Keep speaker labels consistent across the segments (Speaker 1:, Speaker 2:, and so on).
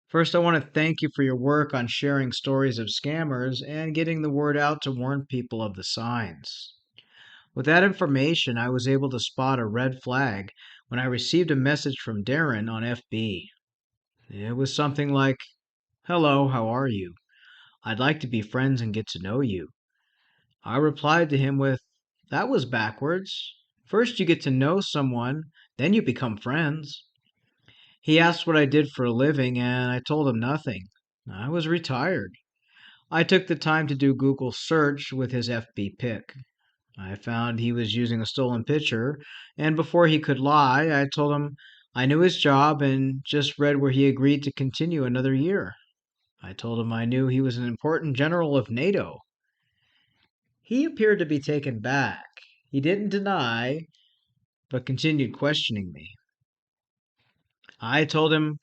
Speaker 1: First, I want to thank you for your work on sharing stories of scammers and getting the word out to warn people of the signs. With that information, I was able to spot a red flag when I received a message from Darrin on FB. It was something like, "Hello, how are you? I'd like to be friends and get to know you." I replied to him with, "That was backwards. First, you get to know someone, then you become friends." He asked what I did for a living, and I told him nothing. I was retired. I took the time to do Google search with his FB pic. I found he was using a stolen picture, and before he could lie, I told him I knew his job and just read where he agreed to continue another year. I told him I knew he was an important general of NATO. He appeared to be taken back. He didn't deny, but continued questioning me. I told him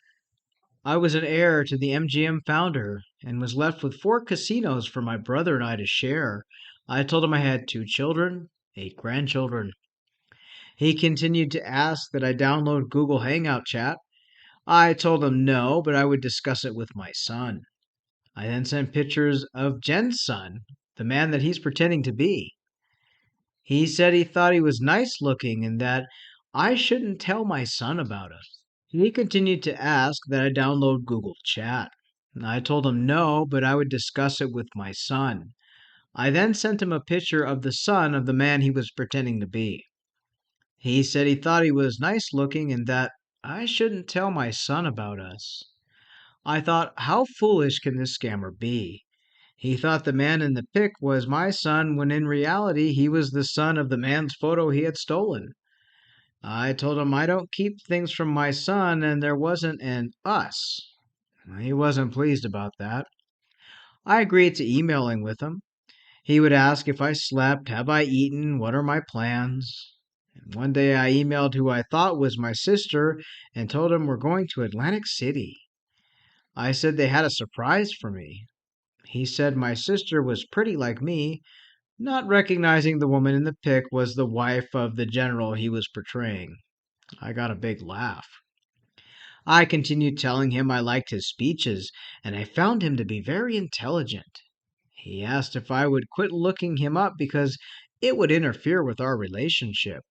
Speaker 1: I was an heir to the MGM founder and was left with 4 casinos for my brother and I to share. I told him I had 2 children, 8 grandchildren. He continued to ask that I download Google Hangout chat. I told him no, but I would discuss it with my son. I then sent pictures of Jen's son, the man that he's pretending to be. He said he thought he was nice looking and that I shouldn't tell my son about it. He continued to ask that I download Google Chat. I told him no, but I would discuss it with my son. I then sent him a picture of the son of the man he was pretending to be. He said he thought he was nice looking and that I shouldn't tell my son about us. I thought, how foolish can this scammer be? He thought the man in the pic was my son when in reality he was the son of the man's photo he had stolen. I told him I don't keep things from my son and there wasn't an us. He wasn't pleased about that. I agreed to emailing with him. He would ask if I slept, have I eaten, what are my plans. And one day I emailed who I thought was my sister and told him we're going to Atlantic City. I said they had a surprise for me. He said my sister was pretty like me, not recognizing the woman in the pic was the wife of the general he was portraying. I got a big laugh. I continued telling him I liked his speeches, and I found him to be very intelligent. He asked if I would quit looking him up because it would interfere with our relationship.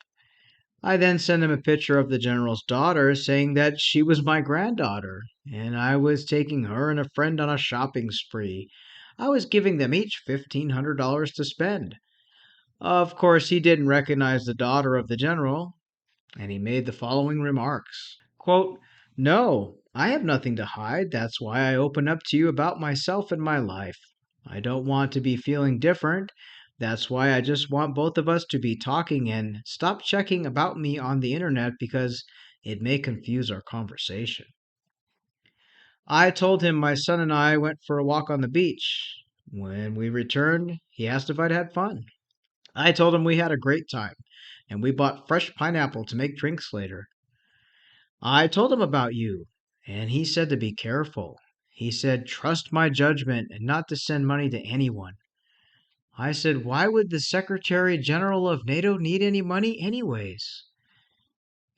Speaker 1: I then sent him a picture of the general's daughter, saying that she was my granddaughter, and I was taking her and a friend on a shopping spree. I was giving them each $1,500 to spend. Of course, he didn't recognize the daughter of the general, and he made the following remarks. Quote, "No, I have nothing to hide. That's why I open up to you about myself and my life. I don't want to be feeling different. That's why I just want both of us to be talking and stop checking about me on the internet because it may confuse our conversation." I told him my son and I went for a walk on the beach. When we returned, he asked if I'd had fun. I told him we had a great time, and we bought fresh pineapple to make drinks later. I told him about you, and he said to be careful. He said, trust my judgment and not to send money to anyone. I said, why would the Secretary General of NATO need any money anyways?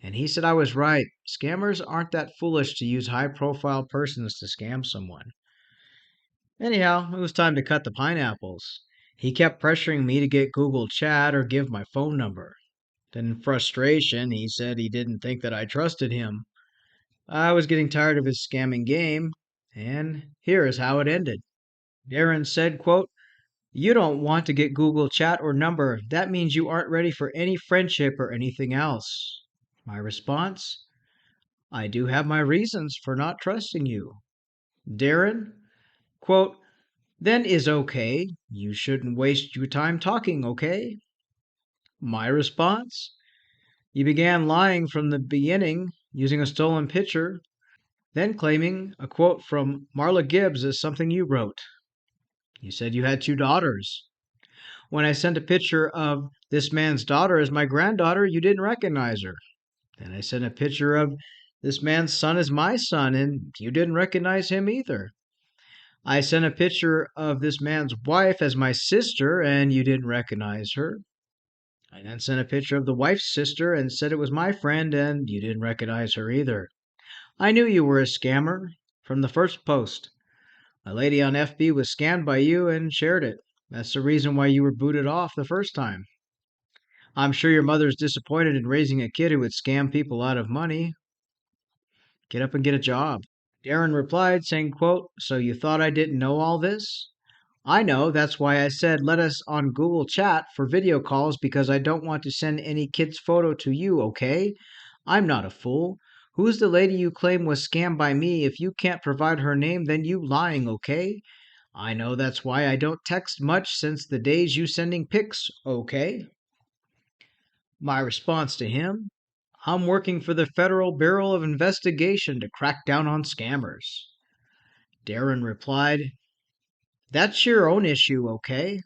Speaker 1: And he said I was right. Scammers aren't that foolish to use high profile persons to scam someone. Anyhow, it was time to cut the pineapples. He kept pressuring me to get Google Chat or give my phone number. Then in frustration, he said he didn't think that I trusted him. I was getting tired of his scamming game, and here is how it ended. Darren said, quote, "You don't want to get Google Chat or number. That means you aren't ready for any friendship or anything else." My response, "I do have my reasons for not trusting you." Darren, quote, "Then is okay. You shouldn't waste your time talking, okay?" My response, "You began lying from the beginning, using a stolen picture, then claiming a quote from Marla Gibbs as something you wrote. You said you had 2 daughters. When I sent a picture of this man's daughter as my granddaughter, you didn't recognize her. Then I sent a picture of this man's son as my son, and you didn't recognize him either. I sent a picture of this man's wife as my sister, and you didn't recognize her. I then sent a picture of the wife's sister and said it was my friend, and you didn't recognize her either. I knew you were a scammer. From the first post. A lady on FB was scammed by you and shared it. That's the reason why you were booted off the first time. I'm sure your mother's disappointed in raising a kid who would scam people out of money. Get up and get a job. Darrin replied, saying, quote, "So you thought I didn't know all this? I know, that's why I said let us on Google Chat for video calls because I don't want to send any kid's photo to you, okay? I'm not a fool. Who's the lady you claim was scammed by me? If you can't provide her name, then you lying, okay? I know that's why I don't text much since the days you sending pics, okay?" My response to him, "I'm working for the Federal Bureau of Investigation to crack down on scammers." Darren replied, "That's your own issue, okay?"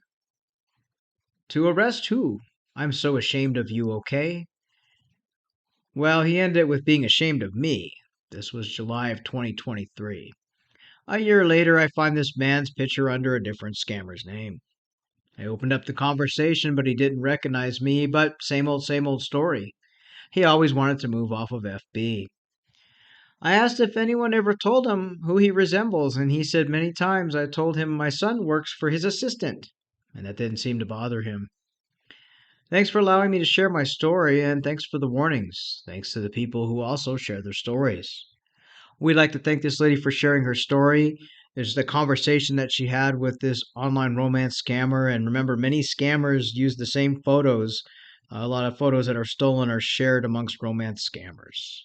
Speaker 1: "To arrest who? I'm so ashamed of you, okay?" Well, he ended it with being ashamed of me. This was July of 2023. A year later, I find this man's picture under a different scammer's name. I opened up the conversation, but he didn't recognize me, but same old story. He always wanted to move off of FB. I asked if anyone ever told him who he resembles, and he said many times I told him my son works for his assistant, and that didn't seem to bother him. Thanks for allowing me to share my story, and thanks for the warnings. Thanks to the people who also share their stories. We'd like to thank this lady for sharing her story. There's the conversation that she had with this online romance scammer. And remember, many scammers use the same photos. A lot of photos that are stolen are shared amongst romance scammers.